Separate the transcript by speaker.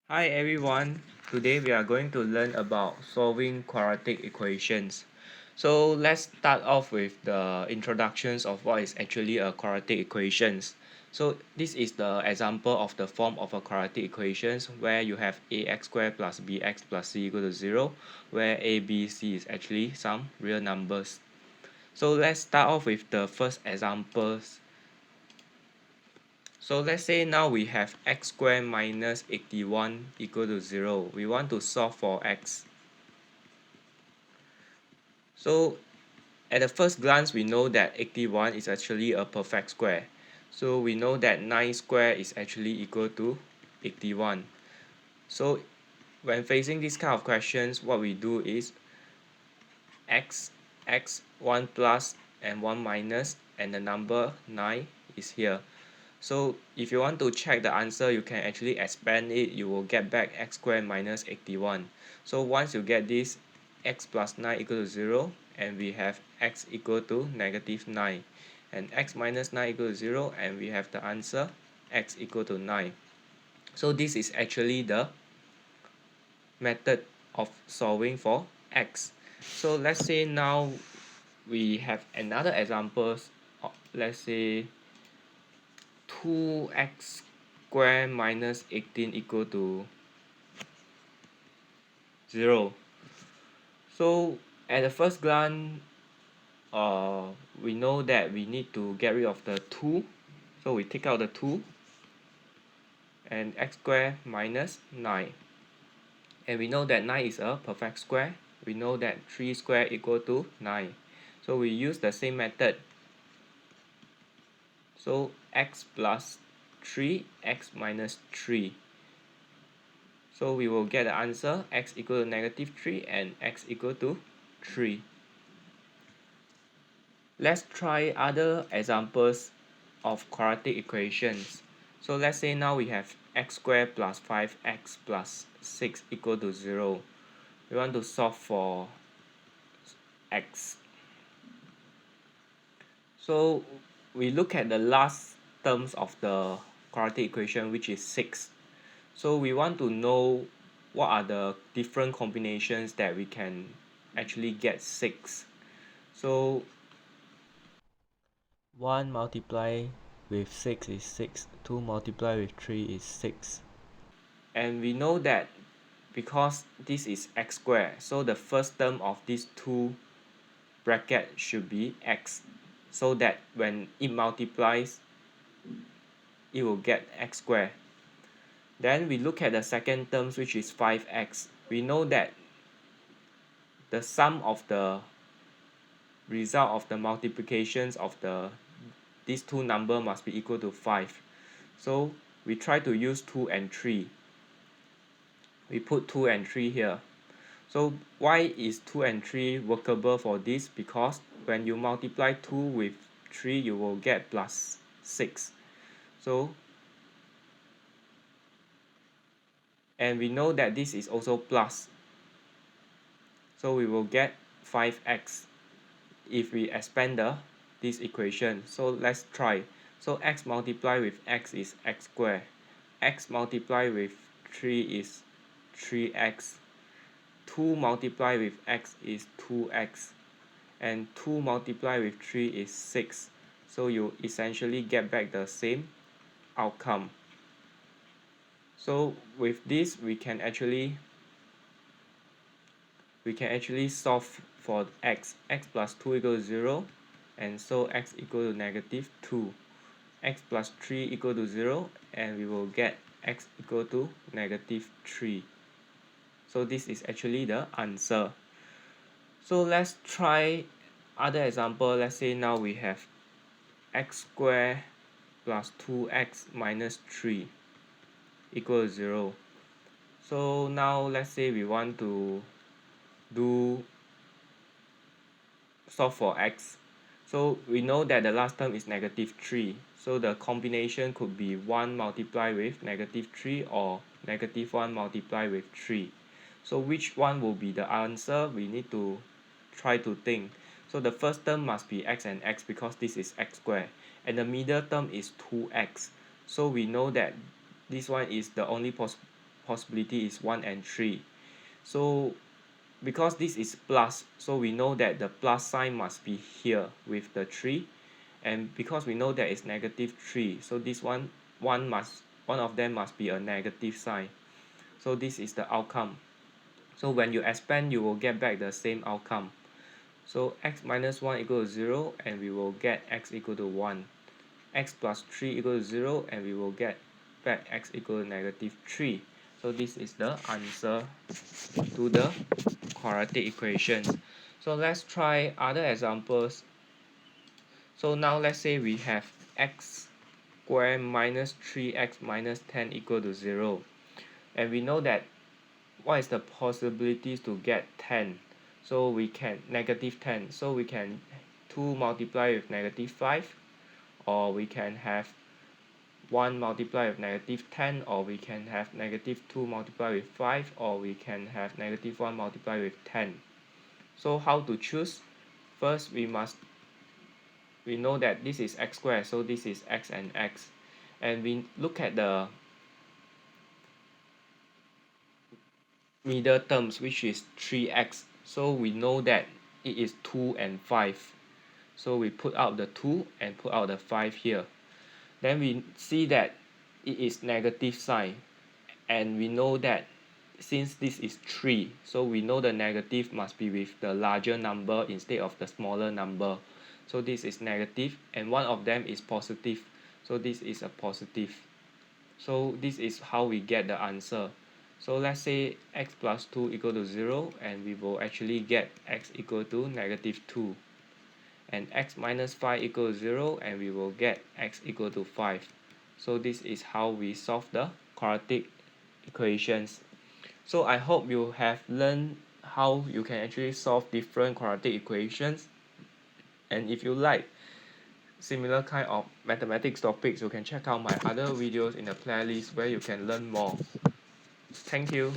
Speaker 1: Hi everyone, today we are going to learn about solving quadratic equations. So let's start off with the introductions of what is actually a quadratic equations. So this is the example of the form of a quadratic equations where you have ax squared plus bx plus c equal to 0, where a, b, c is actually some real numbers. So let's start off with the first examples. So let's say now we have x squared minus 81 equal to 0. We want to solve for x. So at the first glance, we know that 81 is actually a perfect square. So we know that 9 squared is actually equal to 81. So when facing this kind of questions, what we do is x, 1 plus and 1 minus, and the number 9 is here. So if you want to check the answer, you can actually expand it. You will get back x squared minus 81. So once you get this, x plus 9 equal to 0, and we have x equal to negative 9. And x minus 9 equal to 0, and we have the answer x equal to 9. So this is actually the method of solving for x. So let's say now we have another examples. Let's say 2x squared minus 18 equal to 0. So at the first glance, we know that we need to get rid of the 2. So we take out the 2 and x squared minus 9. And we know that 9 is a perfect square. We know that 3 squared equal to 9. So we use the same method. So x plus 3, x minus 3. So we will get the answer x equal to negative 3 and x equal to 3. Let's try other examples of quadratic equations. So let's say now we have x squared plus 5x plus 6 equal to 0. We want to solve for x. So we look at the last terms of the quadratic equation, which is 6. So we want to know what are the different combinations that we can actually get 6. So 1 multiply with 6 is 6, 2 multiply with 3 is 6. And we know that because this is x squared, so the first term of these two brackets should be x, so that when it multiplies, it will get x squared. Then we look at the second term, which is 5x. We know that the sum of the result of the multiplications of these two numbers must be equal to 5. So we try to use 2 and 3. We put 2 and 3 here. So why is 2 and 3 workable for this? Because when you multiply 2 with 3, you will get plus 6. So, and we know that this is also plus. So we will get 5x if we expand this equation. So let's try. So x multiplied with x is x squared. X multiplied with 3 is 3x. 2 multiplied with x is 2x. And 2 multiplied with 3 is 6. So you essentially get back the same outcome. So with this, we can actually solve for x. X plus 2 equals 0, and so x equal to negative 2. X plus 3 equal to 0, and we will get x equal to negative 3. So this is actually the answer. So let's try other example. Let's say now we have x squared plus 2x minus 3 equals 0. So now let's say we want to solve for x. So we know that the last term is negative 3. So the combination could be 1 multiplied with negative 3 or negative 1 multiplied with 3. So which one will be the answer? We need to try to think. So the first term must be x and x because this is x squared. And the middle term is 2x. So we know that this one is the only possibility is 1 and 3. So because this is plus, so we know that the plus sign must be here with the 3, and because we know that it's negative 3, so this one of them must be a negative sign. So this is the outcome. So when you expand, you will get back the same outcome. So x minus 1 equal to 0, and we will get x equal to 1. X plus 3 equal to 0, and we will get back x equal to negative 3. So this is the answer to the quadratic equations. So let's try other examples. So now let's say we have x squared minus 3x minus 10 equal to 0. And we know that what is the possibilities to get 10? So we can negative 10. So we can 2 multiply with negative 5, or we can have 1 multiply with negative 10, or we can have negative 2 multiply with 5, or we can have negative 1 multiply with 10. So how to choose? First, we know that this is x squared, so this is x and x. And we look at the middle terms, which is 3x. So we know that it is 2 and 5. So we put out the 2 and put out the 5 here. Then we see that it is negative sign. And we know that since this is 3, so we know the negative must be with the larger number instead of the smaller number. So this is negative, and one of them is positive. So this is a positive. So this is how we get the answer. So let's say x plus 2 equal to 0, and we will actually get x equal to negative 2. And x minus 5 equal to 0, and we will get x equal to 5. So this is how we solve the quadratic equations. So I hope you have learned how you can actually solve different quadratic equations. And if you like similar kind of mathematics topics, you can check out my other videos in the playlist where you can learn more. Thank you.